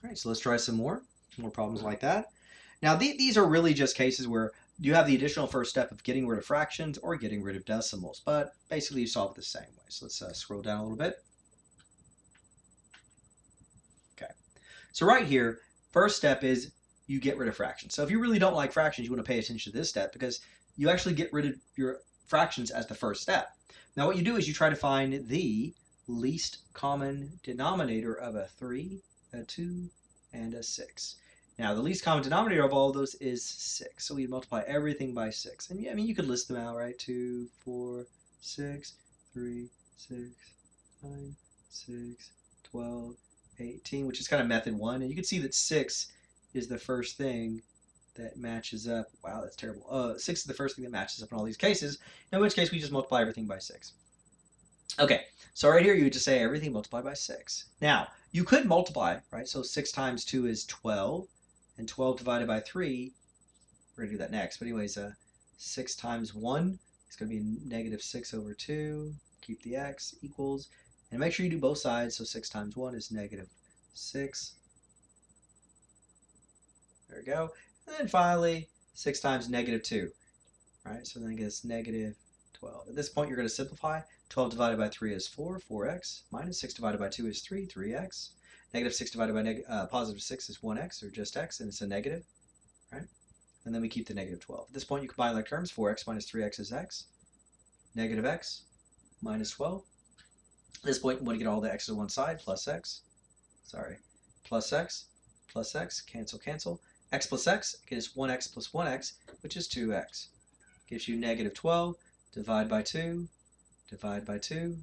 All right, so let's try some more problems like that. Now, these are really just cases where you have the additional first step of getting rid of fractions or getting rid of decimals, but basically you solve it the same way. So let's scroll down a little bit. Okay, so right here, first step is you get rid of fractions. So if you really don't like fractions, you want to pay attention to this step because you actually get rid of your fractions as the first step. Now what you do is you try to find the least common denominator of a 3, a 2, and a 6. Now the least common denominator of all of those is 6. So we multiply everything by 6. And yeah, I mean, you could list them out, right? 2, 4, 6, 3, 6, 9, 6, 12, 18, which is kind of method 1. And you can see that 6 is the first thing that matches up. Wow, that's terrible. 6 is the first thing that matches up in all these cases, in which case we just multiply everything by 6. Okay, so right here you would just say everything multiplied by 6. Now, you could multiply, right? So 6 times 2 is 12, and 12 divided by 3, we're going to do that next. But anyways, 6 times 1 is going to be negative 6 over 2. Keep the x equals. And make sure you do both sides. So 6 times 1 is negative 6. There we go. And then finally, 6 times negative 2. Right, so then it gets negative 12. At this point, you're going to simplify. 12 divided by 3 is 4, 4x. Minus 6 divided by 2 is 3, 3x. Negative 6 divided by positive 6 is 1x, or just x, and it's a negative. Right? And then we keep the negative 12. At this point, you combine like terms. 4x minus 3x is x. Negative x minus 12. At this point, you want to get all the x's on one side. Plus x. Sorry. Plus x. Plus x. Cancel, cancel. X plus x is 1x plus 1x, which is 2x. Gives you negative 12. Divide by 2. Divide by 2.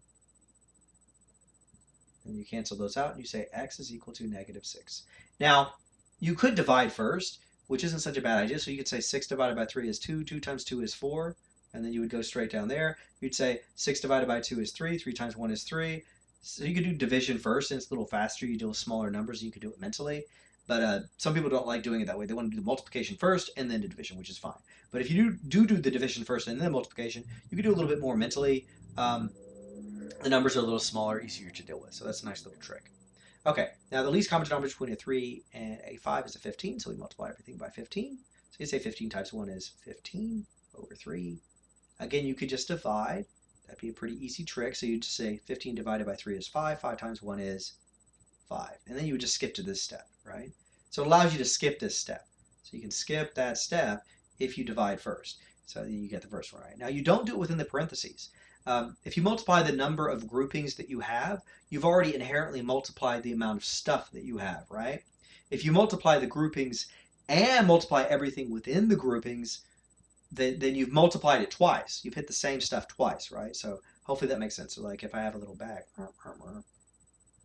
And you cancel those out, and you say x is equal to negative 6. Now, you could divide first, which isn't such a bad idea. So you could say 6 divided by 3 is 2. 2 times 2 is 4. And then you would go straight down there. You'd say 6 divided by 2 is 3. 3 times 1 is 3. So you could do division first, and it's a little faster. You deal with smaller numbers, and you could do it mentally. But some people don't like doing it that way. They want to do the multiplication first and then the division, which is fine. But if you do the division first and then the multiplication, you can do a little bit more mentally. The numbers are a little smaller, easier to deal with. So that's a nice little trick. Okay, now the least common denominator between a 3 and a 5 is a 15, so we multiply everything by 15. So you say 15 times 1 is 15 over 3. Again, you could just divide. That'd be a pretty easy trick. So you'd just say 15 divided by 3 is 5. 5 times 1 is 5. And then you would just skip to this step, right? So it allows you to skip this step. So you can skip that step if you divide first. So you get the first one right. Now you don't do it within the parentheses. If you multiply the number of groupings that you have, you've already inherently multiplied the amount of stuff that you have, right? If you multiply the groupings and multiply everything within the groupings, then you've multiplied it twice. You've hit the same stuff twice, right? So hopefully that makes sense. So like if I have a little bag,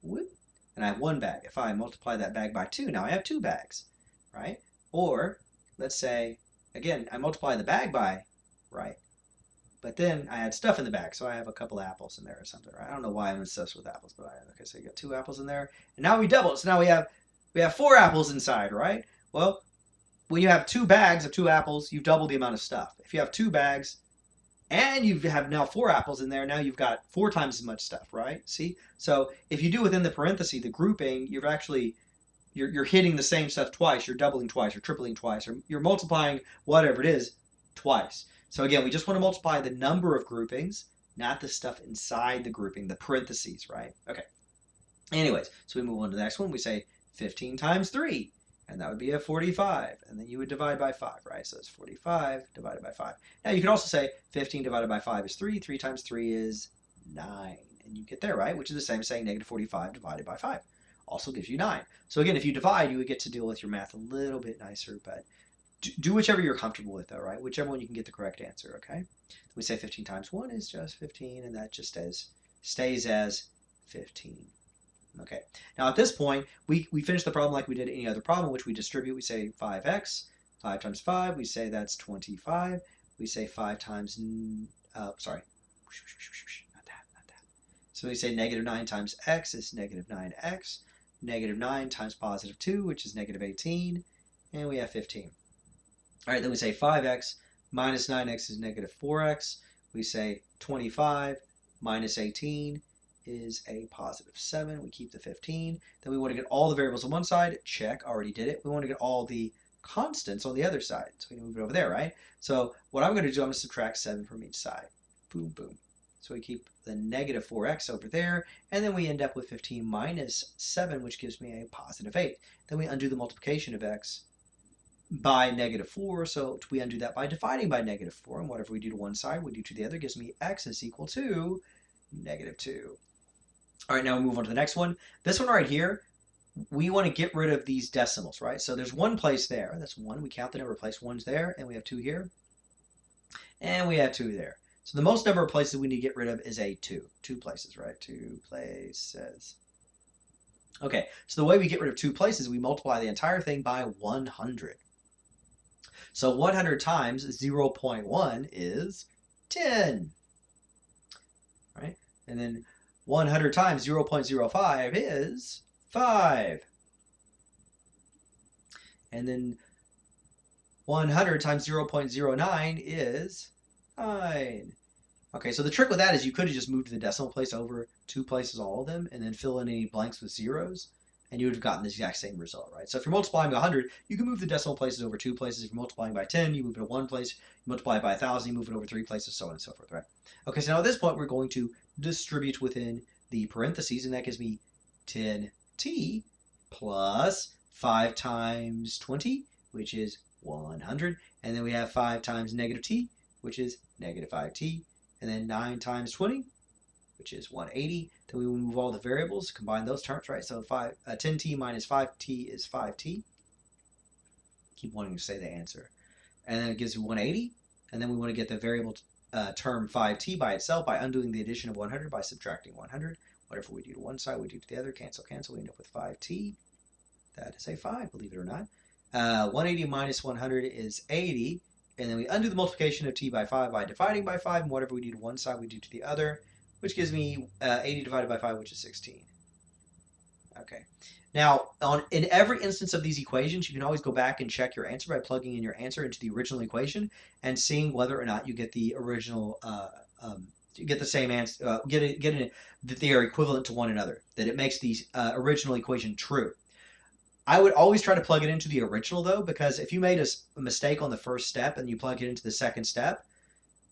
whoop, and I have one bag. If I multiply that bag by 2, now I have 2 bags, right? Or let's say, again, I multiply the bag by, right? But then I had stuff in the bag, so I have a couple apples in there or something, right? I don't know why I'm obsessed with apples, but okay, so you got 2 apples in there, and now we double it. So now we have 4 apples inside, right? Well, when you have 2 bags of 2 apples, you've doubled the amount of stuff. If you have 2 bags and you have now 4 apples in there, now you've got 4 times as much stuff, right? See? So if you do within the parenthesis, the grouping, you're actually you're hitting the same stuff twice. You're doubling twice, or tripling twice, or you're multiplying whatever it is twice. So again, we just want to multiply the number of groupings, not the stuff inside the grouping, the parentheses, right? Okay. Anyways, so we move on to the next one. We say 15 times 3, and that would be a 45. And then you would divide by 5, right? So it's 45 divided by 5. Now you could also say 15 divided by 5 is 3. 3 times 3 is 9. And you get there, right? Which is the same as saying negative 45 divided by 5. Also gives you 9. So again, if you divide, you would get to deal with your math a little bit nicer, but do whichever you're comfortable with, though, right? Whichever one you can get the correct answer, okay? We say 15 times 1 is just 15, and that just stays as 15. Okay, now at this point, we finish the problem like we did any other problem, which we distribute. We say 5x, 5 times 5, we say that's 25. We say 5 times, sorry, not that. So we say negative 9 times x is negative 9x. Negative 9 times positive 2, which is negative 18. And we have 15. All right, then we say 5x minus 9x is negative 4x. We say 25 minus 18 is a positive 7. We keep the 15. Then we want to get all the variables on one side. Check, already did it. We want to get all the constants on the other side. So we move it over there, right? So what I'm going to do, I'm going to subtract 7 from each side. Boom, boom. So we keep the negative 4x over there, and then we end up with 15 minus 7, which gives me a positive 8. Then we undo the multiplication of x by negative 4, so we undo that by dividing by negative 4, and whatever we do to one side, we do to the other, gives me x is equal to negative 2. All right, now we move on to the next one. This one right here, we want to get rid of these decimals, right? So there's one place there. That's 1. We count the number of places. 1's there, and we have 2 here. And we have 2 there. So the most number of places we need to get rid of is a 2. 2 places, right? 2 places. Okay, so the way we get rid of 2 places, we multiply the entire thing by 100. So 100 times 0.1 is 10. Right? And then 100 times 0.05 is 5. And then 100 times 0.09 is 9. Okay, so the trick with that is you could have just moved the decimal place over 2 places, all of them, and then fill in any blanks with zeros, and you would have gotten the exact same result, right? So if you're multiplying by 100, you can move the decimal places over 2 places. If you're multiplying by 10, you move it to 1 place. You multiply it by 1,000, you move it over 3 places, so on and so forth, right? Okay, so now at this point, we're going to distribute within the parentheses, and that gives me 10t plus 5 times 20, which is 100. And then we have 5 times negative t, which is negative 5t. And then 9 times 20, which is 180. Then we will move all the variables, combine those terms, right? So 10t minus 5t is 5t. Keep wanting to say the answer. And then it gives you 180. And then we want to get the variable term 5t by itself by undoing the addition of 100 by subtracting 100. Whatever we do to one side, we do to the other. Cancel, cancel. We end up with 5t. That is a 5, believe it or not. 180 minus 100 is 80. And then we undo the multiplication of t by 5 by dividing by 5. And whatever we do to one side, we do to the other, which gives me 80 divided by 5, which is 16. Okay. Now, in every instance of these equations, you can always go back and check your answer by plugging in your answer into the original equation and seeing whether or not you get the original, you get the same answer, that they are equivalent to one another, that it makes the original equation true. I would always try to plug it into the original, though, because if you made a mistake on the first step and you plug it into the second step,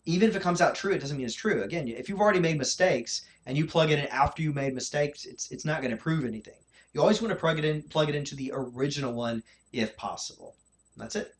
even if it comes out true, it doesn't mean it's true. Again, if you've already made mistakes and you plug it in after you made mistakes, it's not going to prove anything. You always want to plug it into the original one if possible. That's it.